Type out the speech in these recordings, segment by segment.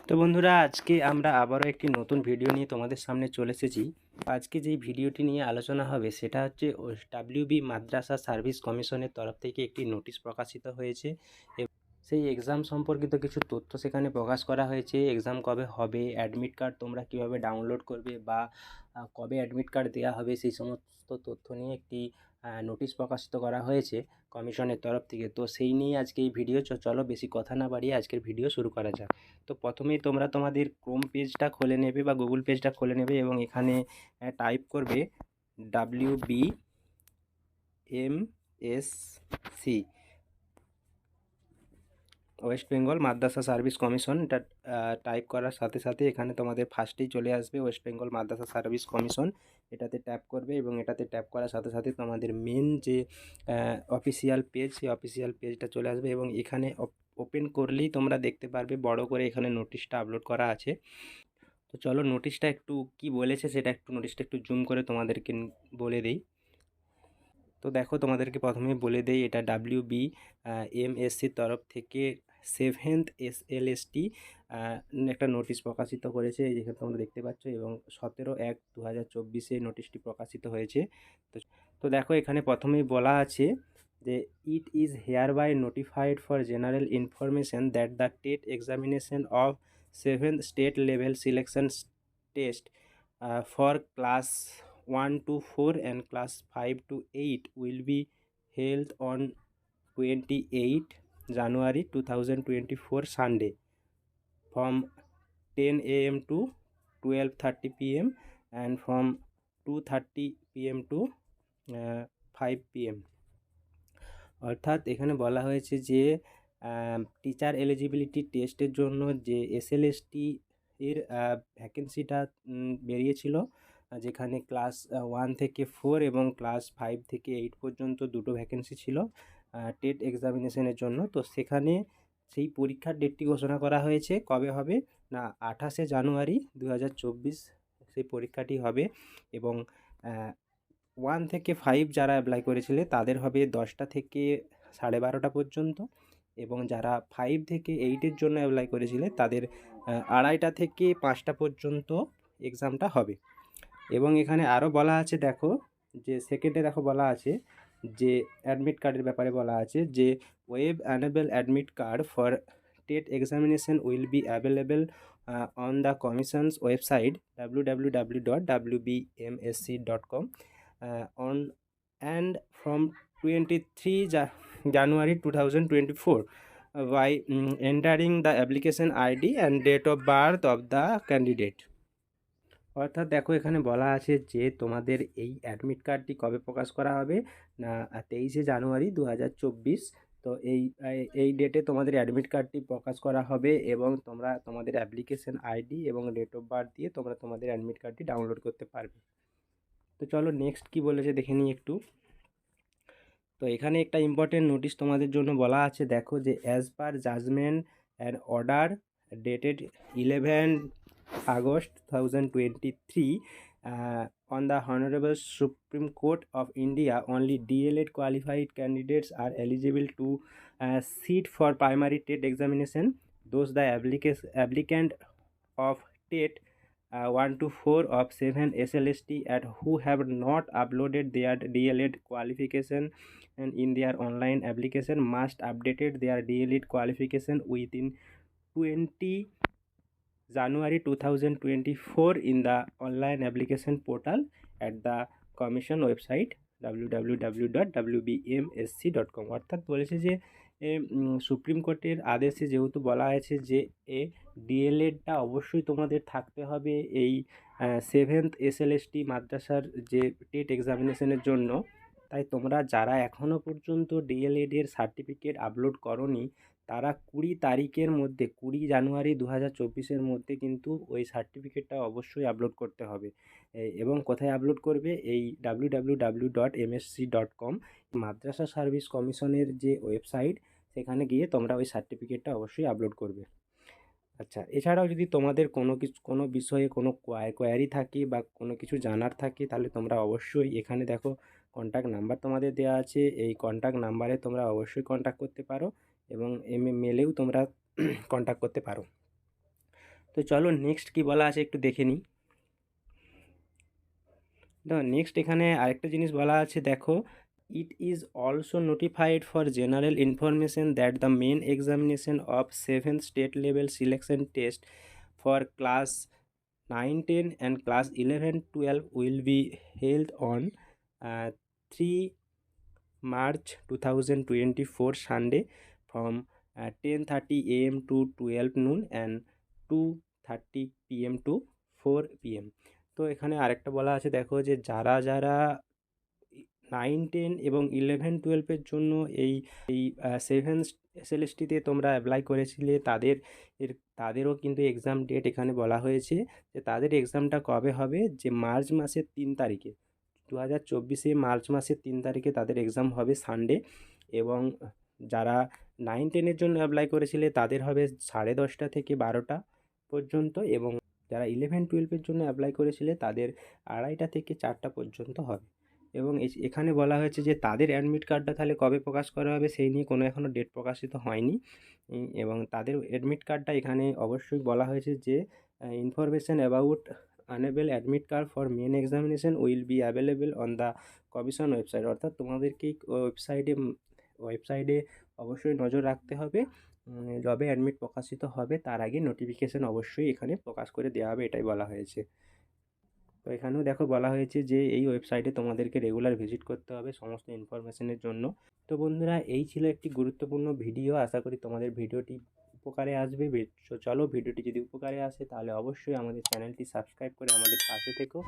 তো বন্ধুরা, আজকে আমরা আবারও একটি নতুন ভিডিও নিয়ে তোমাদের সামনে চলে এসেছি। আজকে যেই ভিডিওটি নিয়ে আলোচনা হবে সেটা হচ্ছে ডাব্লিউবি মাদ্রাসা সার্ভিস কমিশনের তরফ থেকে একটি নোটিশ প্রকাশিত হয়েছে। সেই এক্সাম সম্পর্কিত কিছু তথ্য সেখানে প্রকাশ করা হয়েছে। এক্সাম কবে হবে, অ্যাডমিট কার্ড তোমরা কীভাবে ডাউনলোড করবে বা কবে অ্যাডমিট কার্ড দেওয়া হবে, সেই সমস্ত তথ্য নিয়ে একটি নোটিশ প্রকাশিত করা হয়েছে কমিশনের তরফ থেকে। তো সেই নিয়ে আজকে এই ভিডিও। চলো বেশি কথা না বাড়িয়ে আজকের ভিডিও শুরু করা যাক। তো প্রথমেই তোমরা তোমাদের ক্রোম পেজটা খুলে নেবে বা গুগল পেজটা খুলে নেবে এবং এখানে টাইপ করবে WBMSC ওয়েস্ট বেঙ্গল মাদ্রাসা সার্ভিস কমিশন। এটা টাইপ করার সাথে সাথে এখানে তোমাদের ফার্স্টেই চলে আসবে ওয়েস্ট বেঙ্গল মাদ্রাসা সার্ভিস কমিশন। এটাতে ট্যাপ করবে এবং এটাতে ট্যাপ করার সাথে সাথে তোমাদের মেন যে অফিসিয়াল পেজ, সেই অফিসিয়াল পেজটা চলে আসবে এবং এখানে ওপেন করলেই তোমরা দেখতে পারবে বড় করে এখানে নোটিশটা আপলোড করা আছে। তো চলো নোটিশটা একটু কি বলেছে সেটা নোটিশটা একটু জুম করে তোমাদেরকে বলে দিই। তো দেখো, তোমাদেরকে প্রথমে বলে দেই, এটা WBMSCর তরফ থেকে 7th SLST একটা নোটিশ প্রকাশিত করেছে, যেখানে তোমরা দেখতে পাচ্ছ, এবং 17/1/2024 নোটিশটি প্রকাশিত হয়েছে। তো তো দেখো, এখানে প্রথমেই বলা আছে যে it is hereby notified for general information that the TET examination of 7th state level selection test for class 1 to 4 and class 5 to 8 will be held on 28 January 2024 Sunday from 10 a.m. to 12:30 p.m. and from 2:30 p.m. to 5 p.m. অর্থাৎ এখানে বলা হয়েছে যে teacher eligibility টেস্টের জন্য যে SLST এর ভ্যাকেন্সিটা বেরিয়েছিল, যেখানে ক্লাস 1 থেকে 4 এবং ক্লাস 5 থেকে 8 পর্যন্ত দুটো ভ্যাকেন্সি ছিল টেট এক্সামিনেশনের জন্য। তো সেখানে সেই পরীক্ষার ডেটটি ঘোষণা করা হয়েছে। কবে হবে না, 28শে জানুয়ারি 2024 সেই পরীক্ষাটি হবে এবং 1 থেকে 5 যারা অ্যাপ্লাই করেছিলে তাদের হবে 10টা থেকে 12:30 পর্যন্ত, এবং যারা 5 থেকে 8-এর জন্য অ্যাপ্লাই করেছিলে তাদের 2:30 থেকে 5টা পর্যন্ত এক্সামটা হবে। এবং এখানে আরও বলা আছে, দেখো যে সেকেন্ডে দেখো বলা আছে যে অ্যাডমিট কার্ডের ব্যাপারে বলা আছে যে web enable admit card for TET examination will be available on the commission's website www.wbmsc.com on and from 23 January 2024 by entering the application ID and date of birth of the candidate. অর্থাৎ দেখো, এখানে বলা আছে যে তোমাদের এই admit কার্ডটি কবে প্রকাশ করা হবে না, 23শে জানুয়ারি 2024। তো এই ডেটে তোমাদের অ্যাডমিট কার্ডটি প্রকাশ করা হবে এবং তোমরা তোমাদের অ্যাপ্লিকেশন আইডি এবং ডেট অফ বার্থ দিয়ে তোমরা তোমাদের অ্যাডমিট কার্ডটি ডাউনলোড করতে পারবে। তো চলো নেক্সট কি বলেছে দেখে নিই একটু। তো এখানে একটা ইম্পর্টেন্ট নোটিশ তোমাদের জন্য বলা আছে, দেখো যে as per judgement and order dated 11 August 2023 on the Honorable Supreme Court of India, only DLED qualified candidates are eligible to sit for primary TET examination. Those the applicant of TET 1 to 4 of 7 SLST at who have not uploaded their DLED qualification and in their online application must updated their DLED qualification within 20 January 2024 in the online application portal at the commission website www.wbmsc.com। অর্থাৎ বলেছে যে supreme কোর্টের আদেশে যেহেতু বলা আছে যে ডিএলএডটা অবশ্যই তোমাদের থাকতে হবে এই 7th SLST মাদ্রাসার যে টেট এক্সামিনেশনের জন্য, তাই তোমরা যারা এখনও পর্যন্ত ডিএলএডের সার্টিফিকেট আপলোড করোনি তারা 20 তারিখের মধ্যে 20 জানুয়ারি 2024-এর মধ্যে কিন্তু ওই সার্টিফিকেটটা অবশ্যই আপলোড করতে হবে। এবং কোথায় আপলোড করবে, এই www.msc.com মাদ্রাসা সার্ভিস কমিশনের যে ওয়েবসাইট, সেখানে গিয়ে তোমরা ওই সার্টিফিকেটটা অবশ্যই আপলোড করবে। আচ্ছা, এছাড়াও যদি তোমাদের কোনো বিষয়ে কোনো কোয়ারি থাকে বা কোনো কিছু জানার থাকে তাহলে তোমরা অবশ্যই এখানে দেখো কন্ট্যাক্ট নাম্বার তোমাদের দেওয়া আছে, এই কন্ট্যাক্ট নাম্বারে তোমরা অবশ্যই কন্ট্যাক্ট করতে পারো এবং মেলেও তোমরা কন্ট্যাক্ট করতে পারো। তো চলো নেক্সট কি বলা আছে একটু দেখে নিই। নেক্সট এখানে আরেকটা জিনিস বলা আছে, দেখো, it is also notified for general information that the main examination of 7th state level selection test for class 9-10 and class 11-12 will be held on 3 March 2024 Sunday from 10:30 a.m. to 12 noon and 2:30 p.m. to 4 p.m. তো এখানে আরেকটা বলা আছে, দেখো, যে যারা যারা 9-10 এবং 11-12-এর জন্য এই এই 7 এসএলএসটিতে তোমরা অ্যাপ্লাই করেছিলে, তাদেরও কিন্তু এক্সাম ডেট এখানে বলা হয়েছে যে তাদের এক্সামটা কবে হবে, যে মার্চ মাসের 3 তারিখে, 2024 মার্চ মাসের 3 তারিখে তাদের এক্সাম হবে সানডে। এবং যারা 9-10-এর জন্য অ্যাপ্লাই করেছিলে তাদের হবে 10:30 থেকে 12টা পর্যন্ত, এবং যারা 11-12-এর জন্য অ্যাপ্লাই করেছিলে তাদের 2:30 থেকে 4টা পর্যন্ত হবে। এবং এখানে বলা হয়েছে যে তাদের অ্যাডমিট কার্ডটা তাহলে কবে প্রকাশ করা হবে সেই নিয়ে কোনো এখনও ডেট প্রকাশিত হয়নি। এবং তাদের অ্যাডমিট কার্ডটা এখানে অবশ্যই বলা হয়েছে যে information about unable admit card for main examination will be available on the commission website. অর্থাৎ তোমাদেরকে ওয়েবসাইটে অবশ্যই নজর রাখতে হবে। যবে অ্যাডমিট প্রকাশিত হবে তার আগে নোটিফিকেশান অবশ্যই এখানে প্রকাশ করে দেওয়া হবে, এটাই বলা হয়েছে। তো এখানেও দেখো বলা হয়েছে যে এই ওয়েবসাইটে তোমাদেরকে রেগুলার ভিজিট করতে হবে সমস্ত ইনফরমেশনের জন্য। তো বন্ধুরা, এই ছিল একটি গুরুত্বপূর্ণ ভিডিও। আশা করি তোমাদের ভিডিওটি উপকারে আসবে। তো চলো, ভিডিওটি যদি উপকারে আসে তাহলে অবশ্যই আমাদের চ্যানেলটি সাবস্ক্রাইব করে আমাদের পাশে থেকো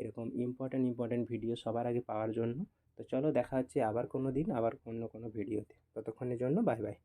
এরকম ইম্পর্ট্যান্ট ভিডিও সবার আগে পাওয়ার জন্য। তো চলো, দেখা হচ্ছে আবার কোনো দিন, আবার অন্য কোনো ভিডিওতে। ততক্ষণের জন্য বাই বাই।